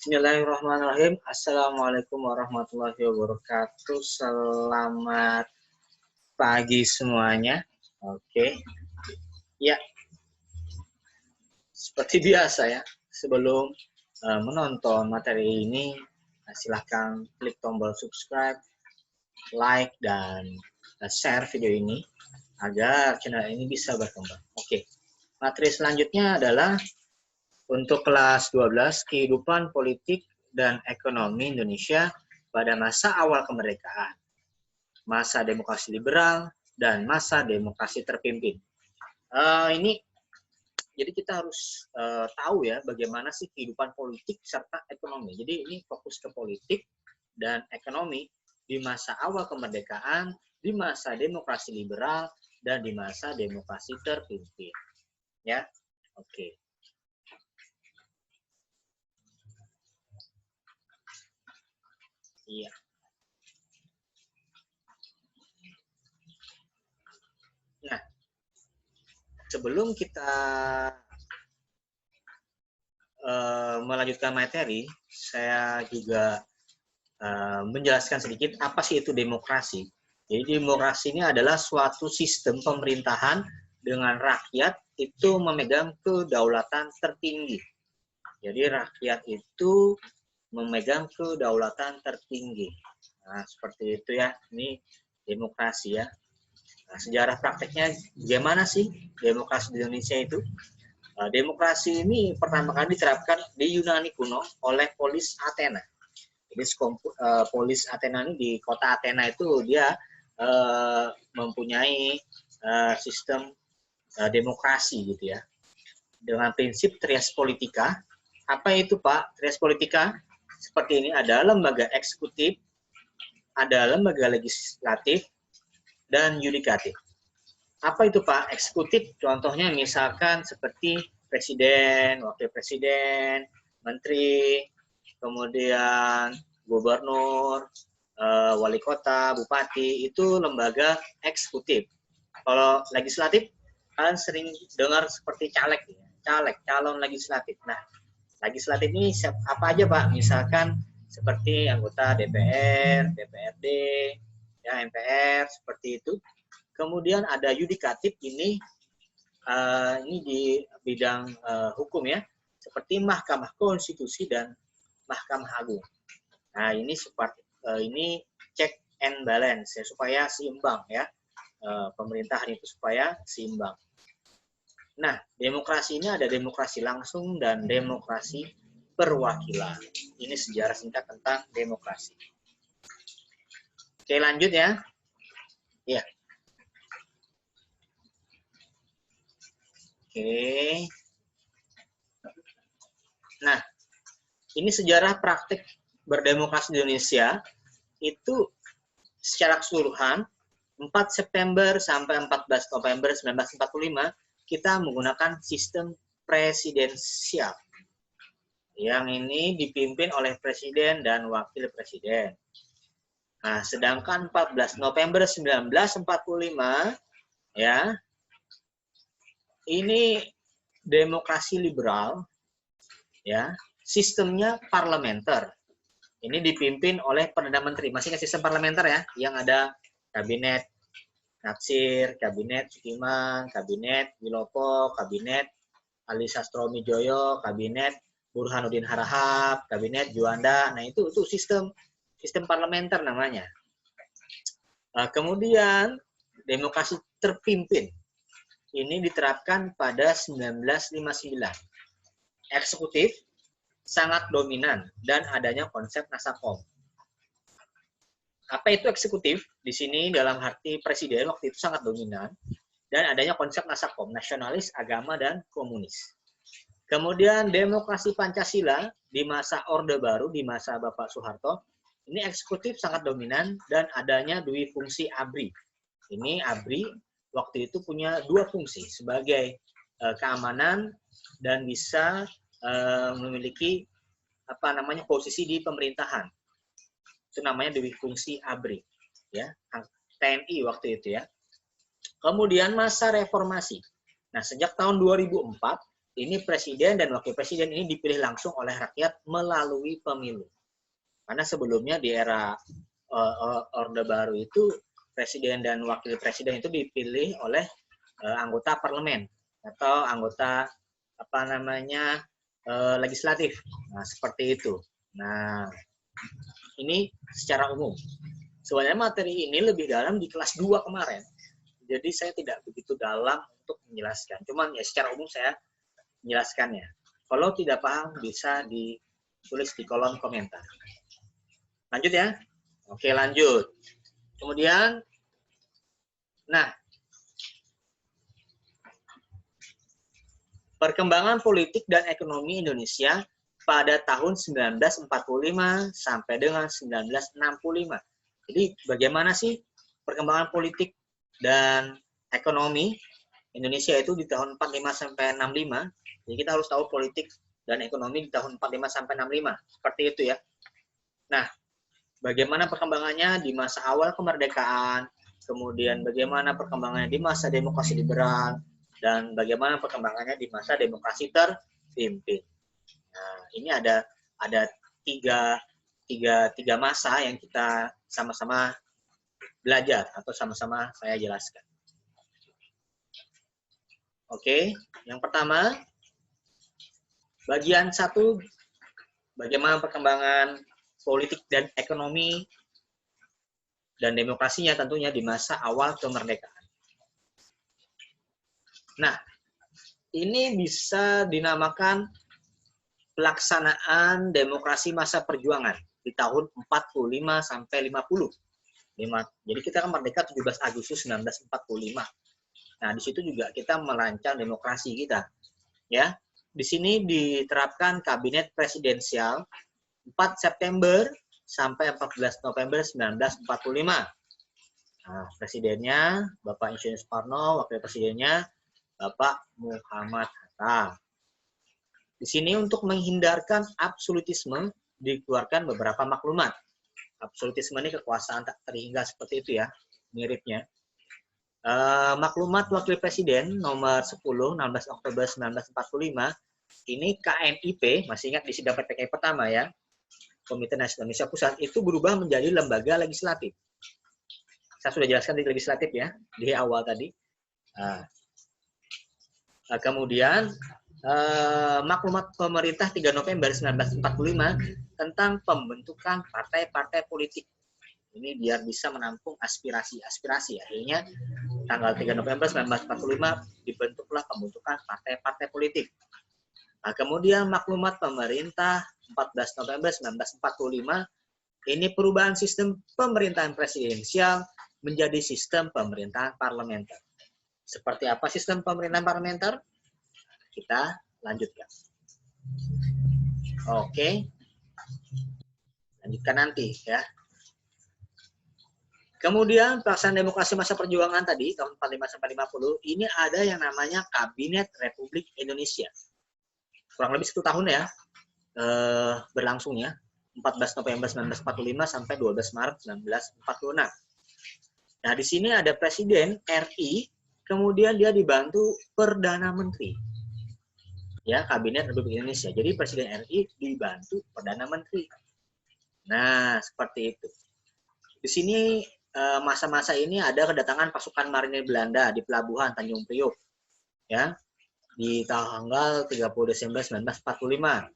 Bismillahirrahmanirrahim. Assalamualaikum warahmatullahi wabarakatuh. Selamat pagi semuanya. Oke. Ya, seperti biasa ya. Sebelum menonton materi ini, silahkan klik tombol subscribe, like, dan share video ini agar channel ini bisa berkembang. Oke. Materi selanjutnya adalah untuk kelas 12, kehidupan politik dan ekonomi Indonesia pada masa awal kemerdekaan, masa demokrasi liberal, dan masa demokrasi terpimpin. Ini jadi kita harus tahu ya bagaimana sih kehidupan politik serta ekonomi. Jadi ini fokus ke politik dan ekonomi di masa awal kemerdekaan, di masa demokrasi liberal, dan di masa demokrasi terpimpin. Ya, oke. Iya. Nah, sebelum kita melanjutkan materi, saya juga menjelaskan sedikit apa sih itu demokrasi. Jadi demokrasi ini adalah suatu sistem pemerintahan dengan rakyat itu memegang kedaulatan tertinggi. Jadi rakyat itu memegang kedaulatan tertinggi. Nah, seperti itu ya. Ini demokrasi ya. Nah, sejarah prakteknya gimana sih demokrasi di Indonesia itu? Demokrasi ini pertama kali diterapkan di Yunani kuno oleh Polis Athena. Jadi Polis Athena ini di kota Athena itu dia mempunyai sistem demokrasi gitu ya. Dengan prinsip Trias Politica. Apa itu Pak? Trias Politica seperti ini, ada lembaga eksekutif, ada lembaga legislatif, dan yudikatif. Apa itu Pak? Eksekutif contohnya misalkan seperti presiden, wakil presiden, menteri, kemudian gubernur, wali kota, bupati, itu lembaga eksekutif. Kalau legislatif, kalian sering dengar seperti caleg, calon legislatif. Nah, legislatif ini apa aja Pak? Misalkan seperti anggota DPR, DPRD, ya MPR, seperti itu. Kemudian ada yudikatif ini di bidang hukum ya, seperti Mahkamah Konstitusi dan Mahkamah Agung. Nah ini seperti ini check and balance ya, supaya seimbang ya, pemerintahan itu supaya seimbang. Nah demokrasi ini ada demokrasi langsung dan demokrasi perwakilan. Ini sejarah singkat tentang demokrasi. Oke lanjut ya. Ya. Oke. Nah, ini sejarah praktik berdemokrasi di Indonesia itu secara keseluruhan 4 September sampai 14 November 1945 kita menggunakan sistem presidensial. Yang ini dipimpin oleh presiden dan wakil presiden. Nah, sedangkan 14 November 1945 ya, ini demokrasi liberal, ya, sistemnya parlementer. Ini dipimpin oleh Perdana Menteri. Masih sistem parlementer ya, yang ada kabinet Natsir, kabinet Sukiman, kabinet Wilopo, kabinet Ali Sastromijoyo, kabinet Burhanuddin Harahap, kabinet Juanda. Nah itu sistem parlementer namanya. Kemudian demokrasi terpimpin. Ini diterapkan pada 1959. Eksekutif sangat dominan dan adanya konsep nasakom. Apa itu eksekutif? Di sini dalam arti presiden waktu itu sangat dominan dan adanya konsep nasakom, nasionalis, agama, dan komunis. Kemudian demokrasi Pancasila di masa Orde Baru, di masa Bapak Soeharto, ini eksekutif sangat dominan dan adanya dui fungsi ABRI. Ini ABRI waktu itu punya dua fungsi sebagai keamanan dan bisa memiliki posisi di pemerintahan. Itu namanya dui fungsi ABRI ya, TNI waktu itu ya. Kemudian masa reformasi. Nah, sejak tahun 2004 ini presiden dan wakil presiden ini dipilih langsung oleh rakyat melalui pemilu. Karena sebelumnya di era Orde Baru itu presiden dan wakil presiden itu dipilih oleh anggota parlemen atau anggota legislatif. Nah, seperti itu. Nah, ini secara umum. Sebenarnya materi ini lebih dalam di kelas 2 kemarin. Jadi saya tidak begitu dalam untuk menjelaskan. Cuman ya secara umum saya menjelaskannya. Kalau tidak paham bisa ditulis di kolom komentar. Lanjut ya. Oke, lanjut. Kemudian, nah, perkembangan politik dan ekonomi Indonesia pada tahun 1945 sampai dengan 1965. Jadi bagaimana sih perkembangan politik dan ekonomi Indonesia itu di tahun 45 sampai 65? Jadi kita harus tahu politik dan ekonomi di tahun 45 sampai 65. Seperti itu ya. Nah, bagaimana perkembangannya di masa awal kemerdekaan, kemudian bagaimana perkembangannya di masa demokrasi liberal, dan bagaimana perkembangannya di masa demokrasi terpimpin. Nah, ini ada tiga masa yang kita sama-sama belajar atau sama-sama saya jelaskan. Oke, yang pertama, bagian 1, bagaimana perkembangan politik dan ekonomi dan demokrasinya tentunya di masa awal kemerdekaan. Nah, ini bisa dinamakan pelaksanaan demokrasi masa perjuangan di tahun 45 sampai 50. Jadi kita kan merdeka 17 Agustus 1945. Nah, di situ juga kita merancang demokrasi kita. Ya. Di sini diterapkan kabinet presidensial 4 September sampai 14 November 1945. Nah, presidennya Bapak Insinyur Soekarno, wakil presidennya Bapak Muhammad Hatta. Di sini untuk menghindarkan absolutisme dikeluarkan beberapa maklumat. Absolutisme ini kekuasaan tak terhingga seperti itu ya, miripnya. Maklumat Wakil Presiden nomor 10, 16 Oktober 1945, ini KNIP, masih ingat di sidang PPKI pertama ya, Komite Nasional Indonesia Pusat, itu berubah menjadi lembaga legislatif. Saya sudah jelaskan di legislatif ya, di awal tadi. Kemudian, maklumat pemerintah 3 November 1945 tentang pembentukan partai-partai politik. Ini biar bisa menampung aspirasi. Akhirnya tanggal 3 November 1945 dibentuklah pembentukan partai-partai politik. Nah, kemudian maklumat pemerintah 14 November 1945 ini perubahan sistem pemerintahan presidensial menjadi sistem pemerintahan parlementer. Seperti apa sistem pemerintahan parlementer? Kita lanjutkan. Oke. Lanjutkan nanti ya. Kemudian pelaksanaan demokrasi masa perjuangan tadi tahun 45 sampai 50 ini ada yang namanya Kabinet Republik Indonesia. Kurang lebih 1 tahun ya berlangsungnya 14 November 1945 sampai 12 Maret 1946. Nah, di sini ada Presiden RI, kemudian dia dibantu Perdana Menteri. Ya, Kabinet Republik Indonesia. Jadi Presiden RI dibantu Perdana Menteri. Nah, seperti itu. Di sini masa-masa ini ada kedatangan pasukan marinir Belanda di pelabuhan Tanjung Priok ya di tanggal 30 Desember 1945.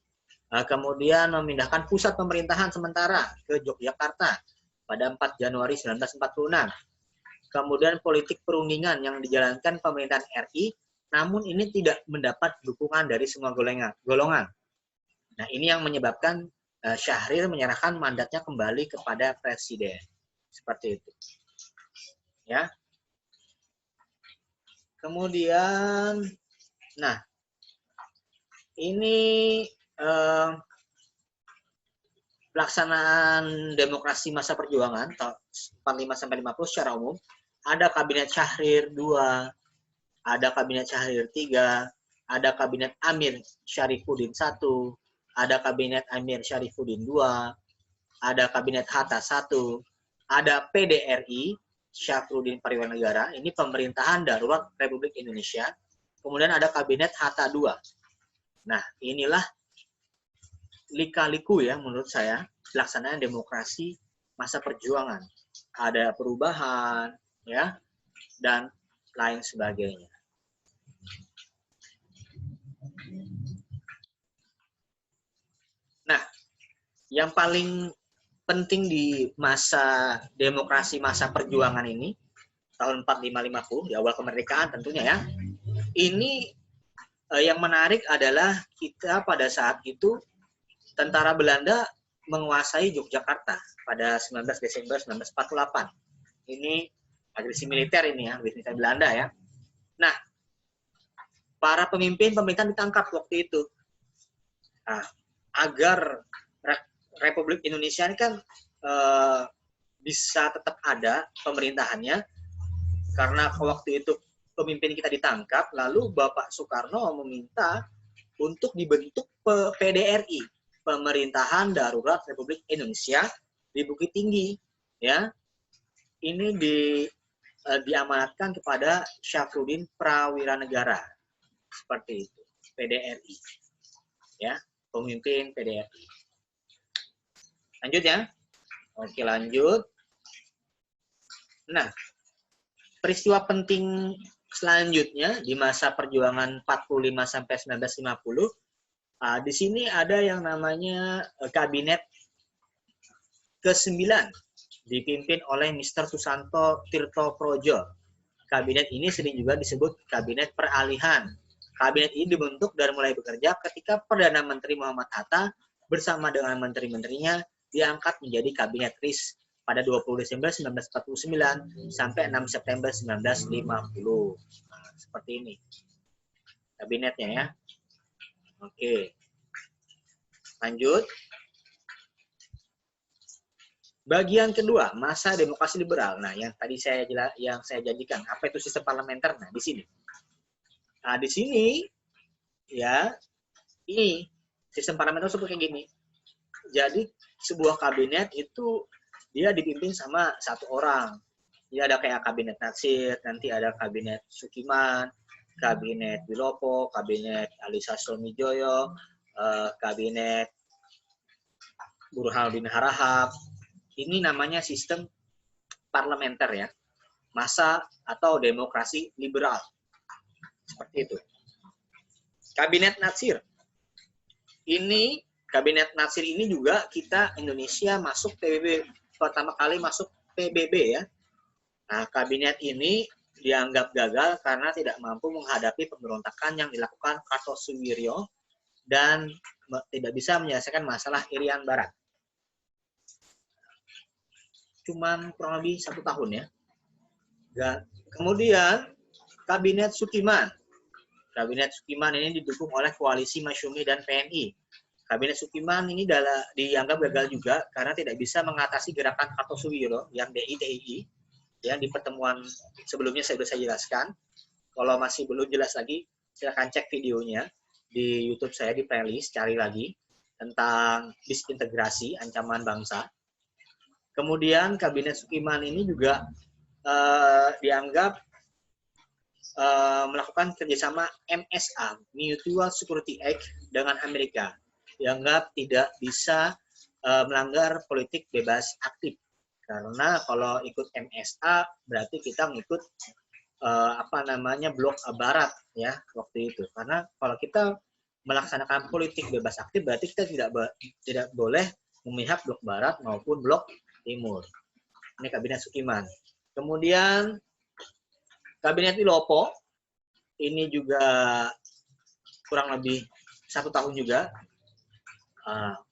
Kemudian memindahkan pusat pemerintahan sementara ke Yogyakarta pada 4 Januari 1946. Kemudian politik perundingan yang dijalankan pemerintahan RI, namun ini tidak mendapat dukungan dari semua golongan. Nah, ini yang menyebabkan Syahrir menyerahkan mandatnya kembali kepada Presiden. Seperti itu. Ya. Kemudian, nah, ini pelaksanaan demokrasi masa perjuangan tahun 45 sampai 50 secara umum, ada Kabinet Syahrir 2, ada Kabinet Syahrir 3, ada Kabinet Amir Syarifuddin 1, ada Kabinet Amir Syarifuddin 2, ada Kabinet Hatta 1, ada PDRI, Syafruddin Pariwanegara, ini pemerintahan darurat Republik Indonesia. Kemudian ada Kabinet Hatta II. Nah, inilah lika-liku ya menurut saya pelaksanaan demokrasi masa perjuangan. Ada perubahan ya dan lain sebagainya. Nah, yang paling penting di masa demokrasi masa perjuangan ini tahun 45-50 di awal kemerdekaan tentunya ya. Ini yang menarik adalah kita pada saat itu tentara Belanda menguasai Yogyakarta pada 19 Desember 1948. Ini agresi militer ini ya, agresi militer Belanda ya. Nah, para pemimpin pemerintah ditangkap waktu itu. Nah, agar Republik Indonesia ini kan bisa tetap ada pemerintahannya, karena waktu itu pemimpin kita ditangkap, lalu Bapak Soekarno meminta untuk dibentuk PDRI, Pemerintahan Darurat Republik Indonesia di Bukit Tinggi, ya. Ini diamanatkan kepada Syafruddin Prawiranegara, seperti itu, PDRI, ya, pemimpin PDRI. Lanjut ya, oke lanjut. Nah, peristiwa penting selanjutnya di masa perjuangan 45 sampai 1950, di sini ada yang namanya kabinet ke-9 dipimpin oleh Mr. Susanto Tirto Projo. Kabinet ini sering juga disebut kabinet peralihan. Kabinet ini dibentuk dan mulai bekerja ketika Perdana Menteri Muhammad Hatta bersama dengan menteri-menterinya diangkat menjadi kabinet RIS pada 20 Desember 1949 sampai 6 September 1950. Nah, seperti ini kabinetnya ya. Oke. Lanjut. Bagian kedua, masa demokrasi liberal. Nah, yang tadi saya janjikan, apa itu sistem parlementer? Nah, di sini. Nah, di sini ya, ini sistem parlementer seperti gini. Jadi sebuah kabinet itu dia dipimpin sama satu orang. Dia ada kayak kabinet Natsir, nanti ada kabinet Sukiman, kabinet Wilopo, kabinet Ali Sastromijoyo, kabinet Burhanuddin Harahap. Ini namanya sistem parlementer ya, masa atau demokrasi liberal. Seperti itu. Kabinet Natsir. Ini Kabinet Natsir ini juga kita Indonesia masuk PBB, pertama kali masuk PBB ya. Nah, kabinet ini dianggap gagal karena tidak mampu menghadapi pemberontakan yang dilakukan Kartosuwiryo dan tidak bisa menyelesaikan masalah Irian Barat. Cuman kurang lebih 1 tahun ya. Dan kemudian Kabinet Sukiman. Kabinet Sukiman ini didukung oleh Koalisi Masyumi dan PNI. Kabinet Sukiman ini dianggap gagal juga karena tidak bisa mengatasi gerakan Kartosuwiryo yang DITII. Ya, di pertemuan sebelumnya sudah saya jelaskan. Kalau masih belum jelas lagi, silahkan cek videonya di YouTube saya di playlist, cari lagi tentang disintegrasi ancaman bangsa. Kemudian Kabinet Sukiman ini juga dianggap melakukan kerjasama MSA, Mutual Security Act, dengan Amerika. Dianggap tidak bisa melanggar politik bebas aktif. Karena kalau ikut MSA berarti kita mengikut blok barat ya waktu itu. Karena kalau kita melaksanakan politik bebas aktif berarti kita tidak boleh memihak blok barat maupun blok timur. Ini Kabinet Sukiman. Kemudian Kabinet Wilopo ini juga kurang lebih 1 tahun juga.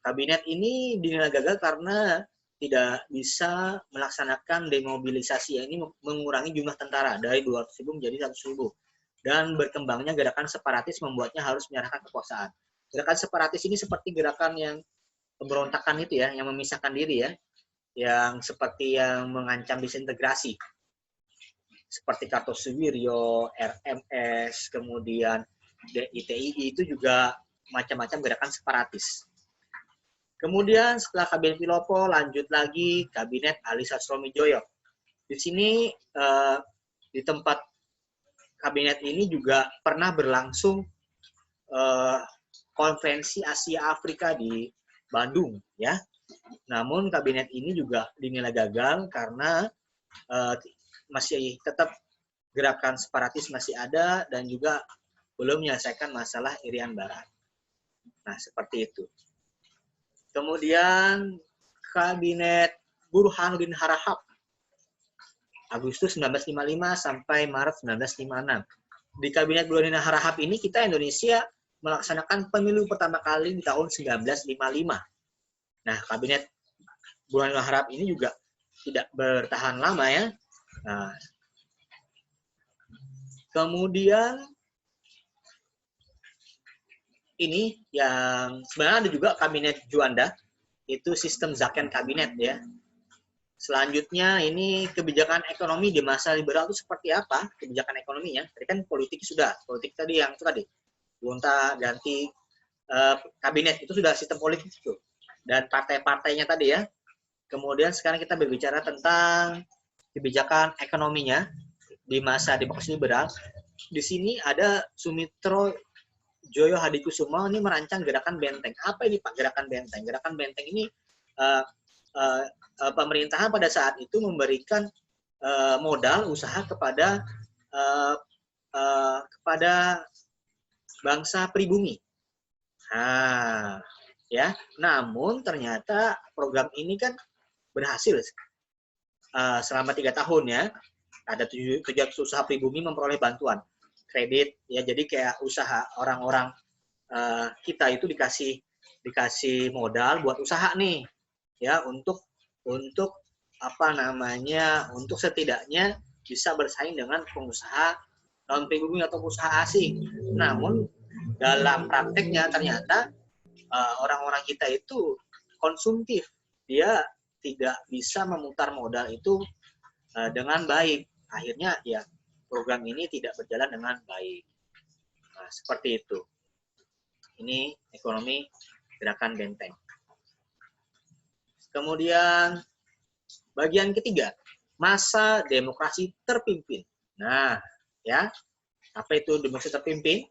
Kabinet ini dinilai gagal karena tidak bisa melaksanakan demobilisasi, ini mengurangi jumlah tentara dari 200.000 menjadi 100.000. Dan berkembangnya gerakan separatis membuatnya harus menyerahkan kekuasaan. Gerakan separatis ini seperti gerakan yang pemberontakan itu ya, yang memisahkan diri ya, yang seperti yang mengancam disintegrasi. Seperti Kartosuwiryo, RMS, kemudian DITII itu juga macam-macam gerakan separatis. Kemudian setelah Kabinet Wilopo lanjut lagi Kabinet Ali Sastromijoyo. Di sini di tempat kabinet ini juga pernah berlangsung Konferensi Asia Afrika di Bandung, ya. Namun kabinet ini juga dinilai gagal karena masih tetap gerakan separatis masih ada dan juga belum menyelesaikan masalah Irian Barat. Nah, seperti itu. Kemudian kabinet Burhanuddin Harahap Agustus 1955 sampai Maret 1956. Di kabinet Burhanuddin Harahap ini kita Indonesia melaksanakan pemilu pertama kali di tahun 1955. Nah, kabinet Burhanuddin Harahap ini juga tidak bertahan lama ya. Nah, kemudian ini yang sebenarnya ada juga kabinet Juanda, itu sistem Zakhen kabinet ya. Selanjutnya ini kebijakan ekonomi di masa liberal itu seperti apa kebijakan ekonominya? Tadi kan politik sudah, politik tadi yang itu tadi, gonta ganti kabinet itu sudah sistem politik itu dan partai-partainya tadi ya. Kemudian sekarang kita berbicara tentang kebijakan ekonominya di masa demokrasi liberal. Di sini ada Sumitro Joyo Hadikusumo ini merancang gerakan benteng. Apa ini Pak gerakan benteng? Gerakan benteng ini pemerintahan pada saat itu memberikan modal usaha kepada bangsa pribumi. Nah, ya. Namun ternyata program ini kan berhasil selama 3 tahun ya. Ada 7 usaha pribumi memperoleh bantuan kredit ya. Jadi kayak usaha orang-orang kita itu dikasih modal buat usaha nih ya untuk apa namanya untuk setidaknya bisa bersaing dengan pengusaha non pribumi atau usaha asing. Namun dalam prakteknya ternyata orang-orang kita itu konsumtif, dia tidak bisa memutar modal itu dengan baik. Akhirnya ya program ini tidak berjalan dengan baik. Nah, seperti itu. Ini ekonomi gerakan benteng. Kemudian bagian ketiga, masa demokrasi terpimpin. Nah, ya. Apa itu demokrasi terpimpin?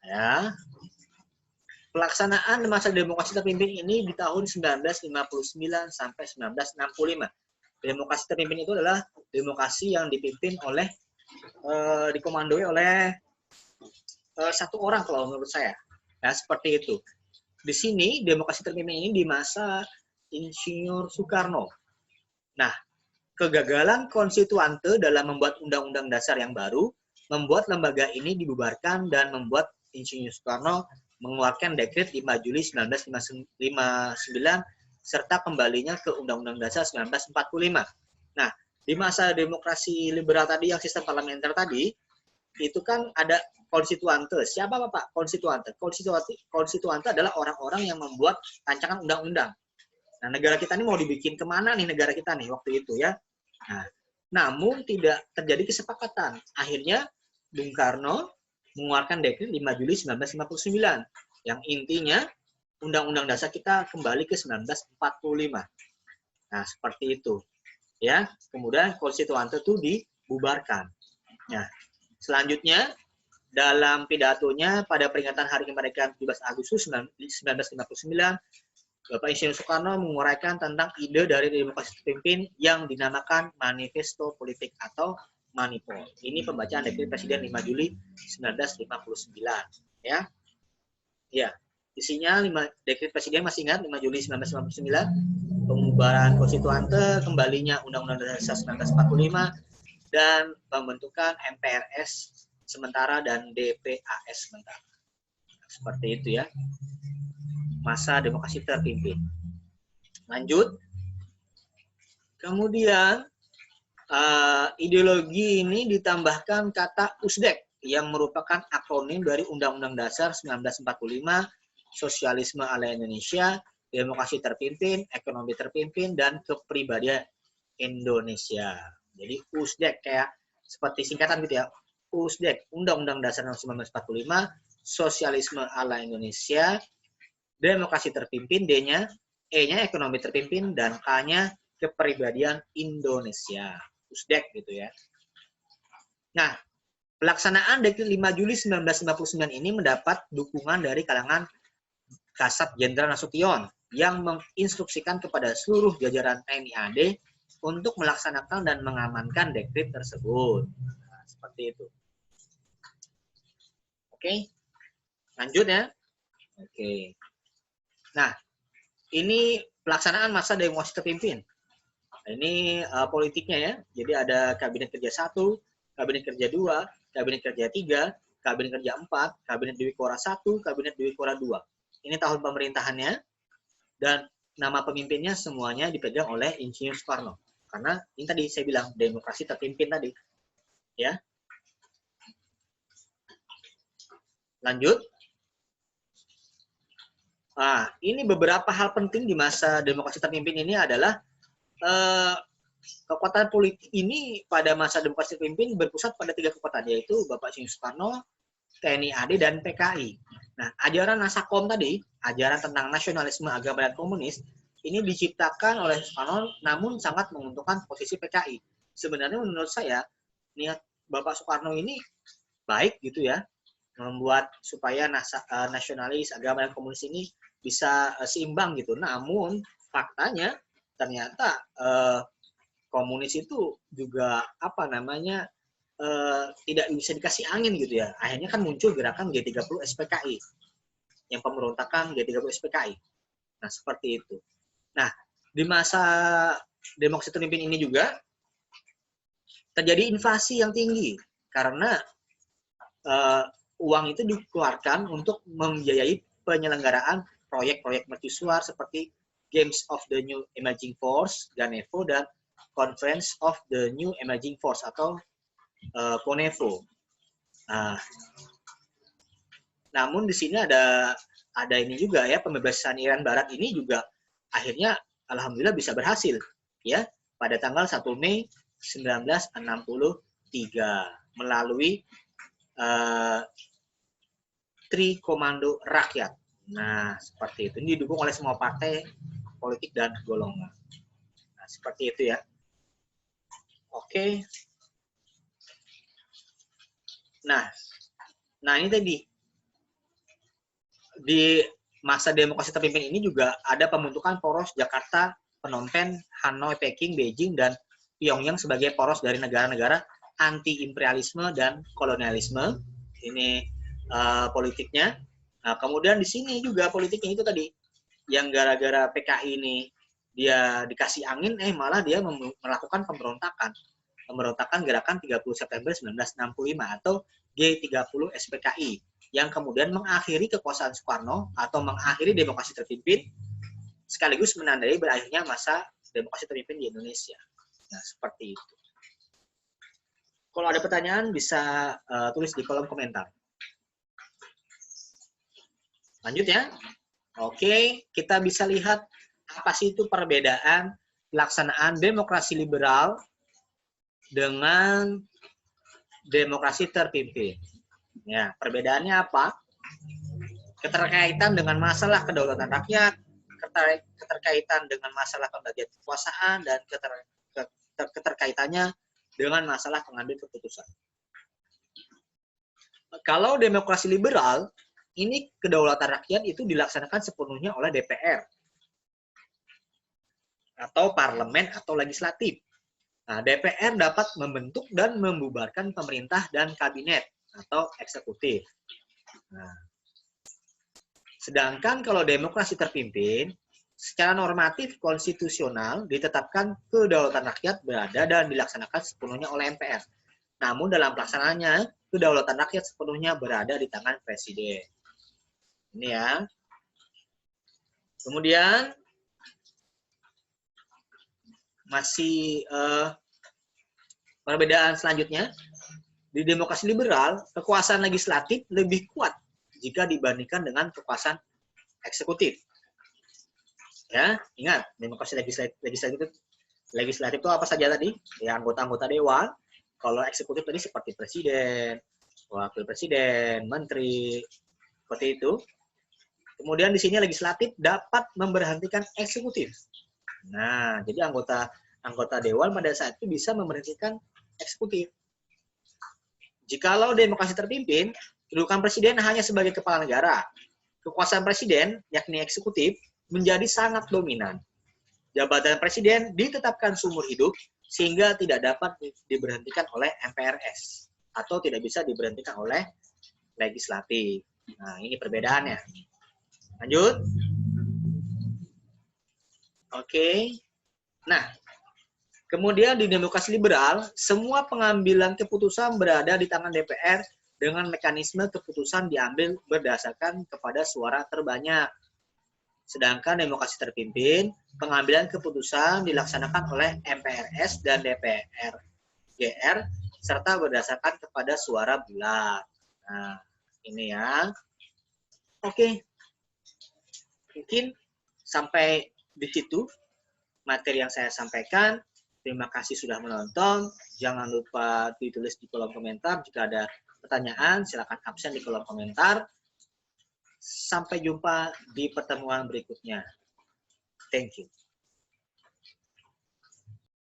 Ya. Pelaksanaan masa demokrasi terpimpin ini di tahun 1959 sampai 1965. Demokrasi terpimpin itu adalah demokrasi yang dipimpin oleh dikomandoi oleh satu orang kalau menurut saya. Ya, seperti itu. Di sini demokrasi terpimpin ini di masa Insinyur Soekarno. Nah, kegagalan konstituante dalam membuat undang-undang dasar yang baru membuat lembaga ini dibubarkan dan membuat Insinyur Soekarno mengeluarkan dekret 5 Juli 1959 serta kembalinya ke Undang-Undang Dasar 1945. Nah, di masa demokrasi liberal tadi yang sistem parlementer tadi, itu kan ada konstituante. Siapa Pak konstituante? Konstituante adalah orang-orang yang membuat rancangan undang-undang. Nah, negara kita ini mau dibikin kemana nih negara kita nih waktu itu ya. Nah, namun tidak terjadi kesepakatan. Akhirnya Bung Karno mengeluarkan dekret 5 Juli 1959 yang intinya Undang-Undang Dasar kita kembali ke 1945. Nah, seperti itu. Ya, kemudian konstituante itu dibubarkan. Nah, selanjutnya dalam pidatonya pada peringatan Hari Kemerdekaan 17 Agustus 1959, Bapak Insinyur Soekarno menguraikan tentang ide dari demokrasi terpimpin yang dinamakan Manifesto Politik atau Manipol. Ini pembacaan dekret Presiden 5 Juli 1959. Ya, ya. Isinya dekret Presiden masih ingat 5 Juli 1959, pembubaran konstituante, kembalinya Undang-Undang Dasar 1945, dan pembentukan MPRS sementara dan DPAS sementara. Seperti itu ya. Masa demokrasi terpimpin. Lanjut. Kemudian ideologi ini ditambahkan kata USDEK yang merupakan akronim dari Undang-Undang Dasar 1945, Sosialisme ala Indonesia, Demokrasi terpimpin, Ekonomi terpimpin, dan Kepribadian Indonesia. Jadi USDEK kayak seperti singkatan gitu ya. USDEK, Undang-Undang Dasar 1945, Sosialisme ala Indonesia, Demokrasi terpimpin, D-nya, E-nya Ekonomi terpimpin, dan K-nya Kepribadian Indonesia. USDEK gitu ya. Nah, Pelaksanaan Dekret 5 Juli 1959 ini mendapat dukungan dari kalangan Kasat Jenderal Nasution yang menginstruksikan kepada seluruh jajaran TNI AD untuk melaksanakan dan mengamankan dekret tersebut. Nah, seperti itu. Oke, lanjut ya. Oke. Nah, ini pelaksanaan masa demokrasi terpimpin. Ini politiknya ya. Jadi ada Kabinet Kerja 1, Kabinet Kerja 2, Kabinet Kerja 3, Kabinet Kerja 4, Kabinet Dewi Kora 1, Kabinet Dewi Kora 2. Ini tahun pemerintahannya, dan nama pemimpinnya semuanya dipegang oleh Insinyur Soekarno. Karena ini tadi saya bilang, demokrasi terpimpin tadi. Ya. Lanjut. Nah, ini beberapa hal penting di masa demokrasi terpimpin ini adalah kekuatan politik ini pada masa demokrasi terpimpin berpusat pada 3 kekuatan, yaitu Bapak Insinyur Soekarno, TNI AD, dan PKI. Nah, ajaran Nasakom tadi, ajaran tentang nasionalisme, agama, dan komunis, ini diciptakan oleh Soekarno, namun sangat menguntungkan posisi PKI. Sebenarnya menurut saya, niat Bapak Soekarno ini baik gitu ya, membuat supaya nasionalis, agama, dan komunis ini bisa seimbang gitu. Namun, faktanya, ternyata komunis itu juga tidak bisa dikasih angin gitu ya. Akhirnya kan muncul gerakan G30 SPKI, yang pemberontakan G30 SPKI. Nah, seperti itu. Nah, di masa demokrasi terpimpin ini juga terjadi inflasi yang tinggi karena uang itu dikeluarkan untuk membiayai penyelenggaraan proyek-proyek mercusuar seperti Games of the New Emerging Force, GANEVO, dan Conference of the New Emerging Force atau CONEVO. Nah, namun di sini ada ini juga ya, pembebasan Irian Barat ini juga akhirnya alhamdulillah bisa berhasil ya pada tanggal 1 Mei 1963 melalui Tri Komando Rakyat. Nah, seperti itu. Ini didukung oleh semua partai politik dan golongan. Nah, seperti itu ya. Oke. Nah ini tadi di masa demokrasi terpimpin ini juga ada pembentukan poros Jakarta, Phnom Penh, Hanoi, Peking, Beijing, dan Pyongyang sebagai poros dari negara-negara anti-imperialisme dan kolonialisme. Ini politiknya. Nah, kemudian di sini juga politiknya itu tadi, yang gara-gara PKI ini dia dikasih angin, malah dia melakukan pemberontakan gerakan 30 September 1965 atau G30 SPKI yang kemudian mengakhiri kekuasaan Soekarno atau mengakhiri demokrasi terpimpin sekaligus menandai berakhirnya masa demokrasi terpimpin di Indonesia. Nah, seperti itu. Kalau ada pertanyaan bisa tulis di kolom komentar. Lanjut ya. Oke, kita bisa lihat apa sih itu perbedaan pelaksanaan demokrasi liberal dengan demokrasi terpimpin. Ya, perbedaannya apa? Keterkaitan dengan masalah kedaulatan rakyat, keterkaitan dengan masalah pembagian kekuasaan, dan keterkaitannya dengan masalah pengambil keputusan. Kalau demokrasi liberal, ini kedaulatan rakyat itu dilaksanakan sepenuhnya oleh DPR atau parlemen atau legislatif. Nah, DPR dapat membentuk dan membubarkan pemerintah dan kabinet atau eksekutif. Nah, sedangkan kalau demokrasi terpimpin, secara normatif konstitusional ditetapkan kedaulatan rakyat berada dan dilaksanakan sepenuhnya oleh MPR. Namun dalam pelaksanaannya, kedaulatan rakyat sepenuhnya berada di tangan presiden. Ini ya. Kemudian masih perbedaan selanjutnya, di demokrasi liberal, kekuasaan legislatif lebih kuat jika dibandingkan dengan kekuasaan eksekutif. Ya, ingat, demokrasi legislatif itu apa saja tadi? Ya, anggota-anggota dewan. Kalau eksekutif tadi seperti presiden, wakil presiden, menteri, seperti itu. Kemudian di sini legislatif dapat memberhentikan eksekutif. Nah, jadi anggota dewan pada saat itu bisa memberhentikan eksekutif. Jikalau demokrasi terpimpin, kedudukan presiden hanya sebagai kepala negara. Kekuasaan presiden, yakni eksekutif, menjadi sangat dominan. Jabatan presiden ditetapkan seumur hidup sehingga tidak dapat diberhentikan oleh MPRS atau tidak bisa diberhentikan oleh legislatif. Nah, ini perbedaannya. Lanjut. Oke. Nah, kemudian di demokrasi liberal, semua pengambilan keputusan berada di tangan DPR dengan mekanisme keputusan diambil berdasarkan kepada suara terbanyak. Sedangkan demokrasi terpimpin, pengambilan keputusan dilaksanakan oleh MPRS dan DPR GR serta berdasarkan kepada suara bulat. Nah, ini ya. Oke. Mungkin sampai di situ materi yang saya sampaikan. Terima kasih sudah menonton. Jangan lupa ditulis di kolom komentar. Jika ada pertanyaan, silakan absen di kolom komentar. Sampai jumpa di pertemuan berikutnya. Thank you.